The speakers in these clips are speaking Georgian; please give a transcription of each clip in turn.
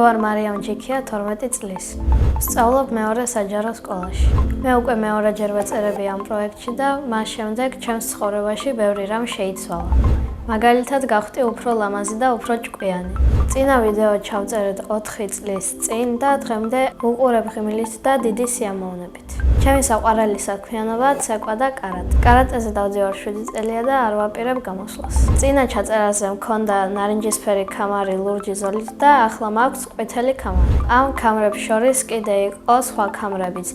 ვარ მარიამ ჯიქია 12 წლის. ვსწავლობ მეორე საჯარო სკოლაში. მე უკვე მეორეჯერ ვეწერები ამ პროექტში და მას შემდეგ ჩემს ცხოვრებაში ბევრი რამ შეიცვალა. მაგალითად გავხდი უფრო ლამაზი და უფრო ჭკვიანი. წინა ვიდეო ჩავწერეთ 4 წლის წინ და დღემდე ვუყურებ ღიმილით და დიდი სიამოვნებით. ჩემი საყვარელი საქმიანობა ცეკვა და კარატე. კარატეზე დავდივარ 7 წელია და არ ვაპირებ გამოსვლას. წინა ჩაწერაზე მქონდა ნარინჯისფერი ქამარი ლურჯი ზოლით და ახლა მაქვს ყვითელი ქამარი. ამ ქამრებს შორის კიდე იყო სხვა ქამრებიც,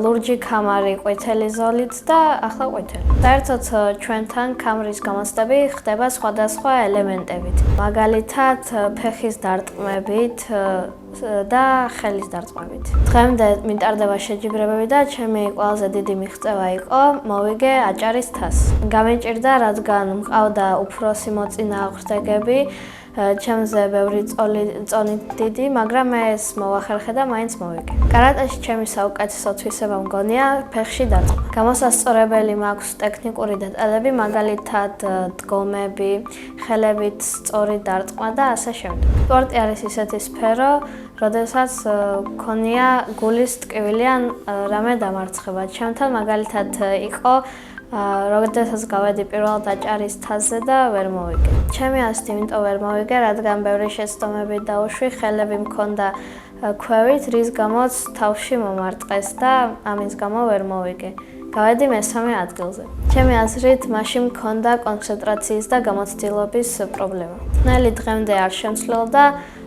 ლურჯი ქამარი ყვითელი ზოლით და ახლა ყვითელი. საერთოდ ჩვენთან ქამრის გამოცდები ხდება სხვადასხვა ელემენტებით. მაგალითად, ფეხის დარტყმებით და ხელის დარტყმებით. დღემდე მიტარდება შეჯიბრებები და ჩემი ყველაზე დიდი მიღწევა იყო მოვიგე აჭარის თასი. გამეჭირდა, რადგან მყავდა უფროსი მოწინააღმდეგები, ჩემზე ბევრი წონით დიდი, მაგრამ მე ეს მოვახერხე და მაინც მოვიგე. კარატეში ჩემი საუკეთესო თვისება მგონია ფეხში დარტყმა. გამოსასწორებელი მაქვს ტექნიკური დეტალები, მაგალითად დგომები, ხელებით სწორი დარტყმა და ასე შემდეგ. სპორტი არის ისეთი სფერო, როდესაც მქონია გულის ტკივილი ან რამე დამარცხება. ჩემთან მაგალითად იყო როდესაც გავედი პირველად აჭარის თასზე და ვერ მოვიგე. ჩემი ასეთ იმიტომ ვერ მოვიგე, რადგან ბევრი შეცდომები დაუშვი, ხელები მქონდა ქვევით, რის გამოც თავში მომარტყეს და ამის გამო ვერ მოვიგე. გავედი მესამე ადგილზე. ჩემი აზრით, მაშინ მქონდა კონცენტრაციის და გამოცდილების პრობლემა. ნელი დღემდე არ შემცვლელდა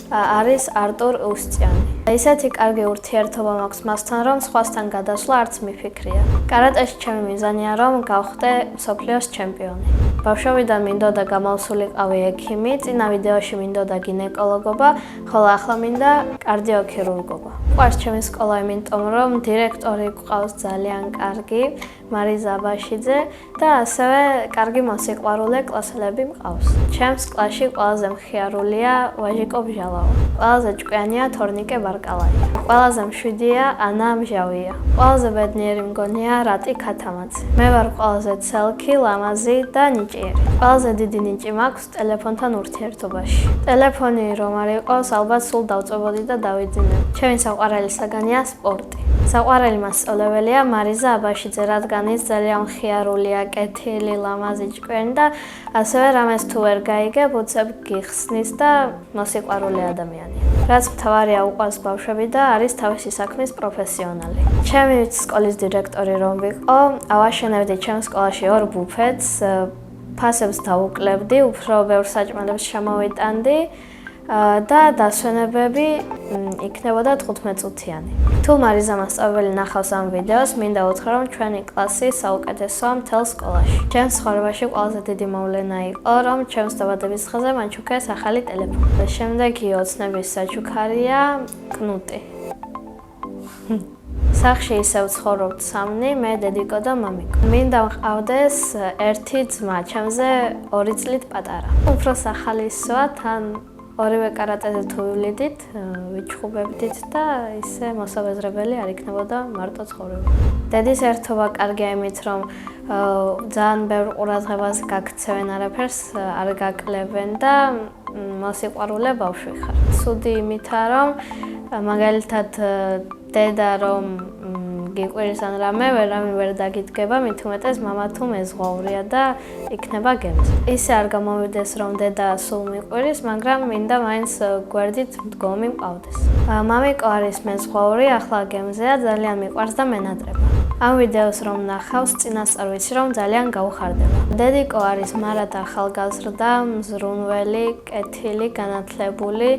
არის არტურ უსწიანი. ისეთი კარგი ურთიერთობა მაქვს მასთან, რომ სხვასთან გადასვლა არც მიფიქრია. კარატეში ჩემი მიზანია, რომ გავხდე მსოფლიოს ჩემპიონი. ბავშვობიდან მინდოდა გამავსულიყავი ექიმი, წინა ვიდეოში მინდოდა გინეკოლოგობა, ხოლო ახლა მინდა კარდიოქირურგობა.ყვარს ჩემი სკოლა, იმიტომ რომ დირექტორი გვყავს ძალიან კარგი, მარიზა აბაშიძე და ასევე კარგი მოსიყვარულე კლასელები მყავს. ჩემს კლასში ყველაზე მხიარულია ვაჟიკო ბჟალავა. ყველაზე ჭკვიანია თორნიკე ბარკალაი. ყველაზე მშვიდია ანა მჟავია. ყველაზე ბედნიერი მგონია რატი ქათამაძე. მე ვარ ყველაზე ცელქი, ლამაზი და ნიჭიერი. ყველაზე დიდი ნიჭი მაქვს ტელეფონთან ურთიერთობაში. ტელეფონი რომ არ იყოს, ალბათ სულ დავწვებოდი და დავიძინებ. ჩემი საყვარელი საგანია სპორტი. საყვარელი მასწავლებელია მარიზა აბაშიძე, რადგან ის ძალიან მხიარულია, კეთილი, ლამაზი, ჭკვიანი და ასევე რამეს თუ ვერ გაიგებ, უცებ გიხსნის და მოსიყვარული ადამიანია. რაც მთავარია, უყვარს ბავშვები და არის თავისი საქმის პროფესიონალი. ჩემი სკოლის დირექტორი რომ ვიყო, ავაშენებდი ჩემს სკოლაში 2 ბუფეტს, ფასებს დავუკლებდი, უფრო ბევრ საჭმელებს ჩამოვიტანდი და დასვენებები იქნებოდა 15 წუთიანი. თუ მარიზა მასწავლებელი ნახავს ამ ვიდეოს, მინდა უთხრა, რომ ჩვენი კლასი საუკეთესოა მთელ სკოლაში. ჩემს ცხოვრებაში ყველაზე დიდი მოვლენა იყო, რომ ჩემს დაბადების დღეზე მან ჩუქეს ახალი ტელეფონი. შემდეგი ოცნების საჩუქარია კნუტი. სახლში ისევ ცხოვრობთ 3, მე, დედიკო და მამიკო. მინდა მყავდეს ერთი ძმა, ჩემზე 2 წლით პატარა. უფროს ახალისოა, თან ორივე კარატეზე თუ ვივლიდით, ვიჩხუბებდით და ისე მოსაბეზრებელი არ იქნებოდა მარტო ცხოვრება. დედის ერთობა კარგია იმით, რომ ძალიან ბევრ ყურადღებას გაქცევენ, არაფერს არ გაკლებენ და მოსიყვარულე ბავშვი ხარ. ცუდი იმითაა, რომ მაგალითად დედა რომ გიყვირის ან რამე, ვერ დაგიდგება, მით უმეტეს მამა თუ მეზღვაურია და იქნება გემზე. ისე არ გამოვიდეს, რომ დედა სულ მიყვირის, მაგრამ მინდა მაინც გვერდით მდგომი მყავდეს. მამიკო არის მეზღვაური, ახლა გემზეა, ძალიან მიყვარს და მენატრება. ამ ვიდეოს რომ ნახავს, წინასწარ ვიცი, რომ ძალიან გაუხარდება. დედიკო არის მარად ახალგაზრდა, მზრუნველი, კეთილი, განათლებული,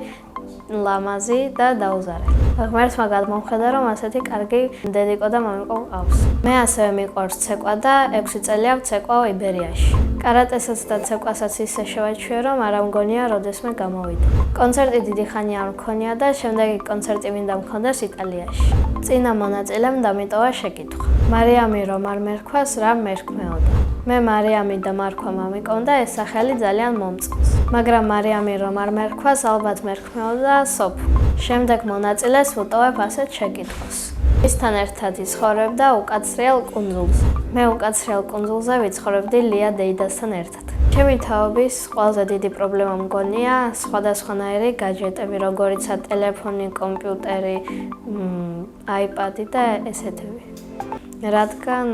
ლამაზი და დაუზარელი. ღმერთმა გადმომხედა, რომ ასეთი კარგი დედიკო და მამიკო მყავს. მე ასევე მიყვარს ცეკვა და 6 წელია ვცეკვავ იბერიაში. კარატესაც და ცეკვასაც ისე შევაჩვიე, რომ არ ამგონია როდესმე გამოვიდე. კონცერტი დიდი ხანი არ მქონია და შემდეგი კონცერტი მინდა მქონდეს იტალიაში. წინა მონაწილემ დამიტოვა შეკითხვა. მარიამი რომ არ მერქვას, რა მერქმეოდა? მე მარიამი და მარქვა მამიკომ და ეს სახელი ძალიან მომწყეს. მაგრამ მარიამი რომ არ მერქვას, ალბათ მერქმეოდა სოფო. შემდეგ მონაწილეს ვუტოვებ ასეთ შეკითხვას. ისთან ერთად იცხოვრებდა უკაცრიელ კუნძულზე. მე უკაცრიელ კუნძულზე ვიცხოვრებდი ლია დეიდასთან ერთად. ჩემი თაობის ყველაზე დიდი პრობლემა მგონია სხვადასხვანაირი гаджеტები, როგორიცაა ტელეფონი, კომპიუტერი, iPad და ესეთები. რადგან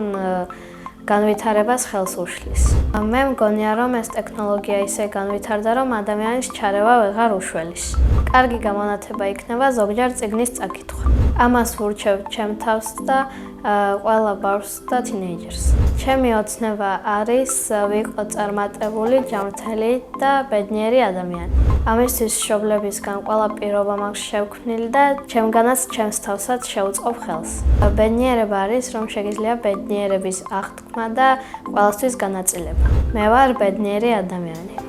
განვითარებას ხელს უშლის. მე მგონია, რომ ეს ტექნოლოგია ისე განვითარდა, რომ ადამიანის ჩარევა ვეღარ უშველის. კარგი გამონათება იქნება ზოგჯერ წიგნის წაკითხვა. ამას ვურჩევ ჩემ თავს და ყველა ბავშვს და თინეიჯერს. ჩემი ოცნება არის ვიყო წარმატებული, ჯანმრთელი და ბედნიერი ადამიანი. ამისთვის მშობლებისგან ყველა პირობა მაქვს შევქმნილი და ჩემგანაც ჩემს თავსაც შევწყობ ხელს. ბედნიერება არის, რომ შეგიძლია ბედნიერების აღთქმა და ყველასთვის განაწილება. მე ვარ ბედნიერი ადამიანი.